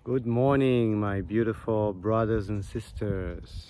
Good morning, my beautiful brothers and sisters.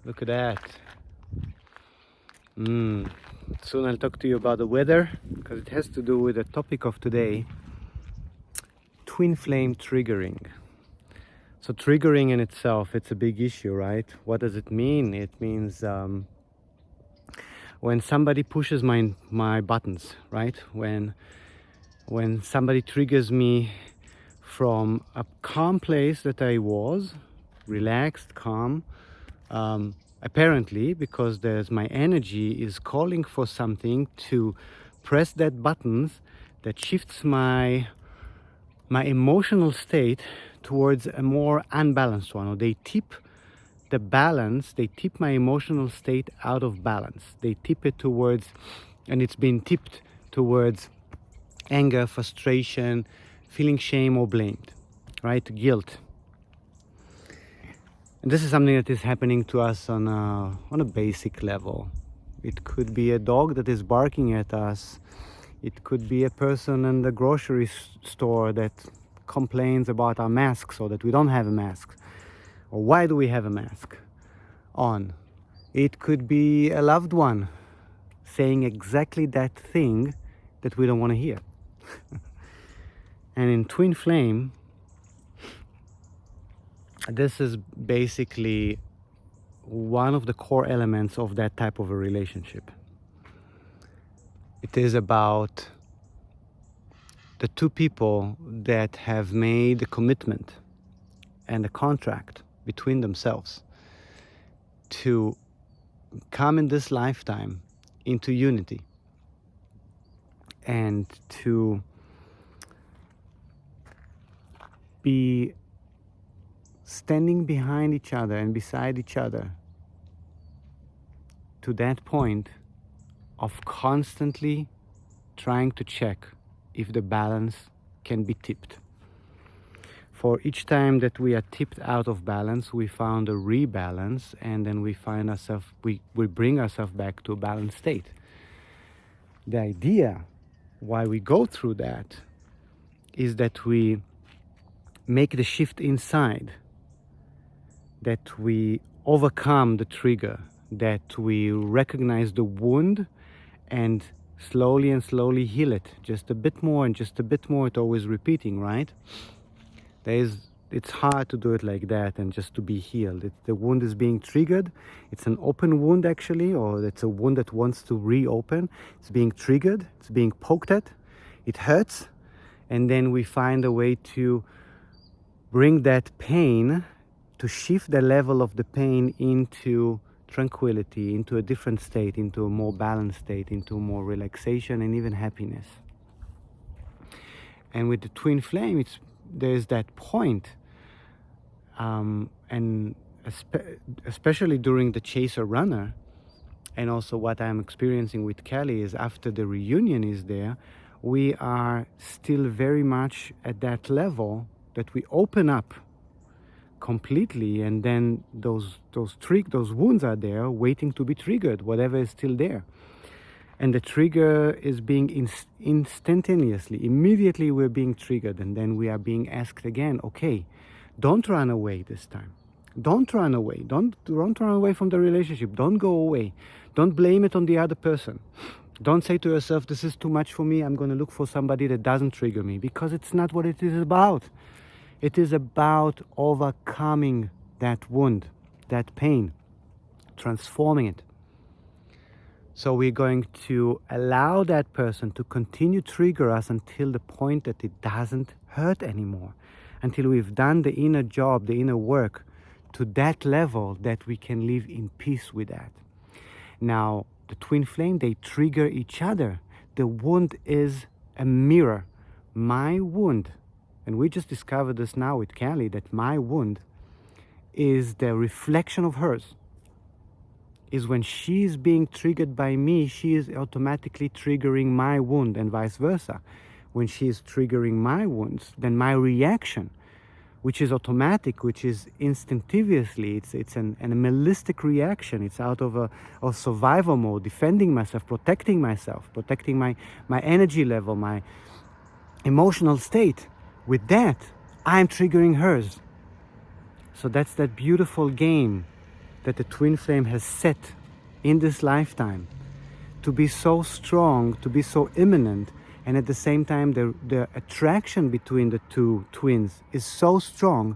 Look at that. Soon I'll talk to you about the weather because it has to do with the topic of today, twin flame triggering. So triggering in itself, it's a big issue, right? What does it mean? It means when somebody pushes my buttons, right? When somebody triggers me from a calm place that I was, relaxed, calm, apparently because there's my energy is calling for something to press that buttons that shifts my emotional state towards a more unbalanced one, or they tip the balance, they tip my emotional state out of balance, they tip it towards, and it's been tipped towards anger, frustration, feeling shame or blamed, right? Guilt. And this is something that is happening to us on a basic level. It could be a dog that is barking at us. It could be a person in the grocery store that complains about our masks or that we don't have a mask. Or why do we have a mask on? It could be a loved one saying exactly that thing that we don't want to hear. And in twin flame, this is basically one of the core elements of that type of a relationship. It is about the two people that have made a commitment and a contract between themselves to come in this lifetime into unity and to be standing behind each other and beside each other to that point of constantly trying to check if the balance can be tipped. For each time that we are tipped out of balance, we found a rebalance, and then we find ourselves, we bring ourselves back to a balanced state. The idea why we go through that is that we make the shift inside, that we overcome the trigger, that we recognize the wound and slowly heal it, just a bit more and just a bit more. It's always repeating, right? It's hard to do it like that and just to be healed. The wound is being triggered. It's an open wound actually, or it's a wound that wants to reopen. It's being triggered, it's being poked at, it hurts, and then we find a way to bring that pain, to shift the level of the pain into tranquility, into a different state, into a more balanced state, into more relaxation and even happiness. And with the twin flame, there's that point, and especially during the chaser runner, and also what I'm experiencing with Kelly is after the reunion is there, we are still very much at that level that we open up completely, and then those wounds are there waiting to be triggered, whatever is still there. And the trigger is being instantaneously, immediately we're being triggered, and then we are being asked again, okay, don't run away this time. Don't run away. Don't run away from the relationship. Don't go away. Don't blame it on the other person. Don't say to yourself, this is too much for me, I'm going to look for somebody that doesn't trigger me, because it's not what it is about. It is about overcoming that wound, that pain, transforming it. So we're going to allow that person to continue to trigger us until the point that it doesn't hurt anymore, until we've done the inner job, the inner work, to that level that we can live in peace with that. Now, the twin flame, they trigger each other. The wound is a mirror. My wound, and we just discovered this now with Kelly, that my wound is the reflection of hers. Is when she's being triggered by me, she is automatically triggering my wound, and vice versa. When she is triggering my wounds, then my reaction which is automatic, which is instinctively, it's an animalistic reaction. It's out of a survival mode, defending myself, protecting my energy level, my emotional state. With that, I'm triggering hers. So that's that beautiful game that the twin flame has set in this lifetime, to be so strong, to be so imminent, and at the same time the attraction between the two twins is so strong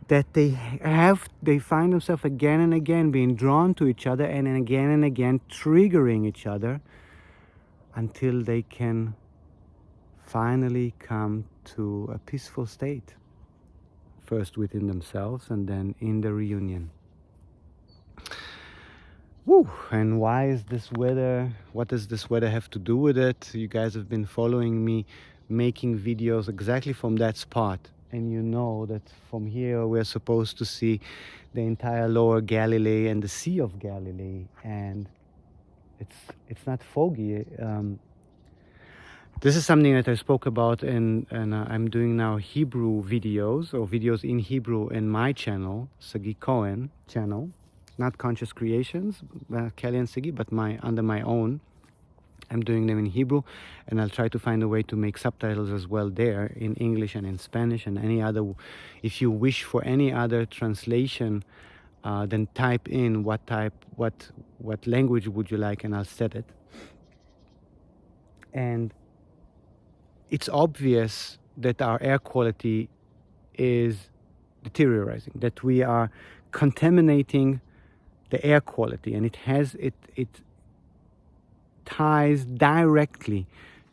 that they find themselves again and again being drawn to each other, and again triggering each other, until they can finally come to a peaceful state, first within themselves and then in the reunion. Woo! And why is this weather? What does this weather have to do with it? You guys have been following me making videos exactly from that spot, and you know that from here we're supposed to see the entire lower Galilee and the Sea of Galilee, and it's not foggy. This is something that I spoke about, and I'm doing now Hebrew videos, or videos in Hebrew in my channel, Sagi Cohen channel. Not Conscious Creations, Kelly and Sigi, but under my own. I'm doing them in Hebrew, and I'll try to find a way to make subtitles as well there, in English and in Spanish and any other. If you wish for any other translation, then type in what language would you like, and I'll set it. And it's obvious that our air quality is deteriorating, that we are contaminating the air quality, and it ties directly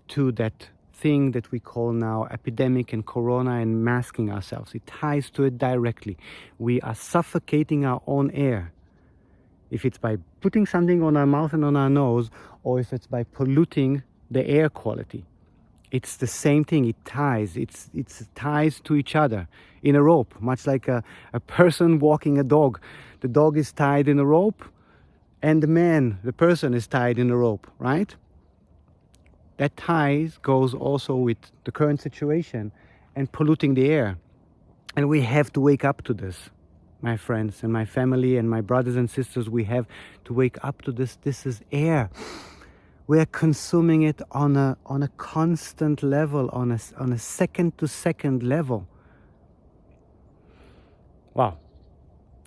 to that thing that we call now epidemic and corona and masking ourselves. It ties to it directly. We are suffocating our own air. If it's by putting something on our mouth and on our nose, or if it's by polluting the air quality, it's the same thing. It ties. It's ties to each other in a rope, much like a person walking a dog. The dog is tied in a rope, and the person is tied in a rope, right? That ties goes also with the current situation and polluting the air. And we have to wake up to this, my friends and my family and my brothers and sisters. We have to wake up to this. This is air. We are consuming it on a constant level, on a second to second level. Wow.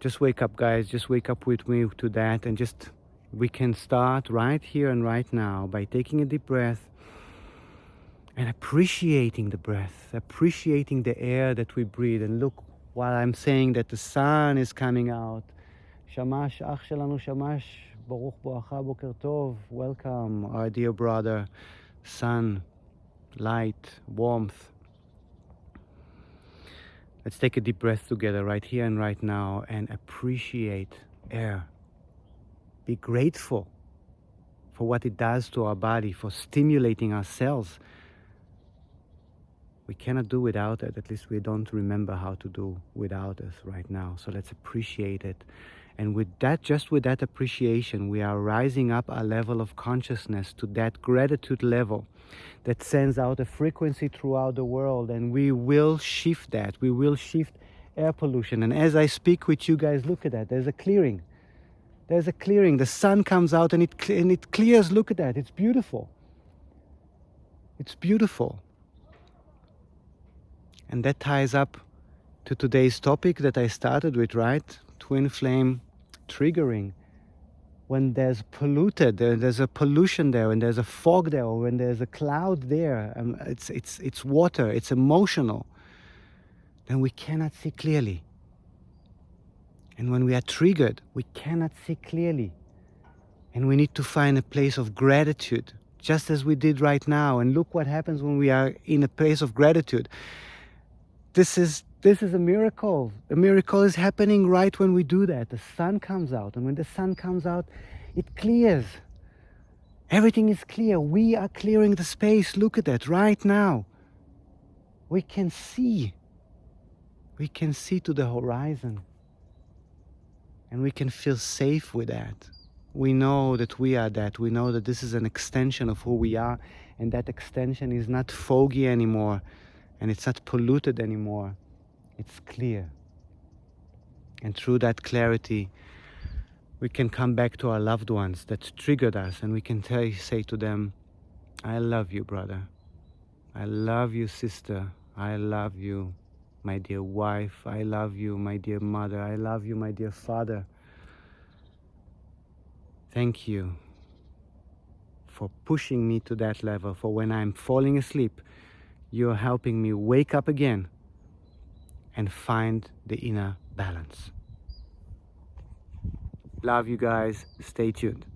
Just wake up, guys. Just wake up with me to that, and we can start right here and right now by taking a deep breath and appreciating the breath, appreciating the air that we breathe. And look, while I'm saying that the sun is coming out, Shamash, Ach Shelanu Shamash, Baruch Boacha Boker Tov, welcome, our dear brother, sun, light, warmth. Let's take a deep breath together right here and right now and appreciate air. Be grateful for what it does to our body, for stimulating our cells. We cannot do without it. At least we don't remember how to do without it right now. So let's appreciate it. And with that, just with that appreciation, we are rising up our level of consciousness to that gratitude level that sends out a frequency throughout the world, and we will shift that. We will shift air pollution. And as I speak with you guys, look at that. There's a clearing. There's a clearing. The sun comes out and it clears. Look at that. It's beautiful. It's beautiful. And that ties up to today's topic that I started with, right? Twin flame triggering. When there's there's a pollution there, when there's a fog there, or when there's a cloud there, it's water, it's emotional, then we cannot see clearly. And when we are triggered, we cannot see clearly. And we need to find a place of gratitude, just as we did right now. And look what happens when we are in a place of gratitude. This is a miracle. A miracle is happening right when we do that. The sun comes out, and when the sun comes out, it clears. Everything is clear. We are clearing the space. Look at that right now. We can see. We can see to the horizon. And we can feel safe with that. We know that we are that. We know that this is an extension of who we are, and that extension is not foggy anymore, and it's not polluted anymore. It's clear. And through that clarity, we can come back to our loved ones that triggered us, and we can say to them, I love you, brother. I love you, sister. I love you, my dear wife. I love you, my dear mother. I love you, my dear father. Thank you for pushing me to that level, for when I'm falling asleep, you're helping me wake up again and find the inner balance. Love you guys. Stay tuned.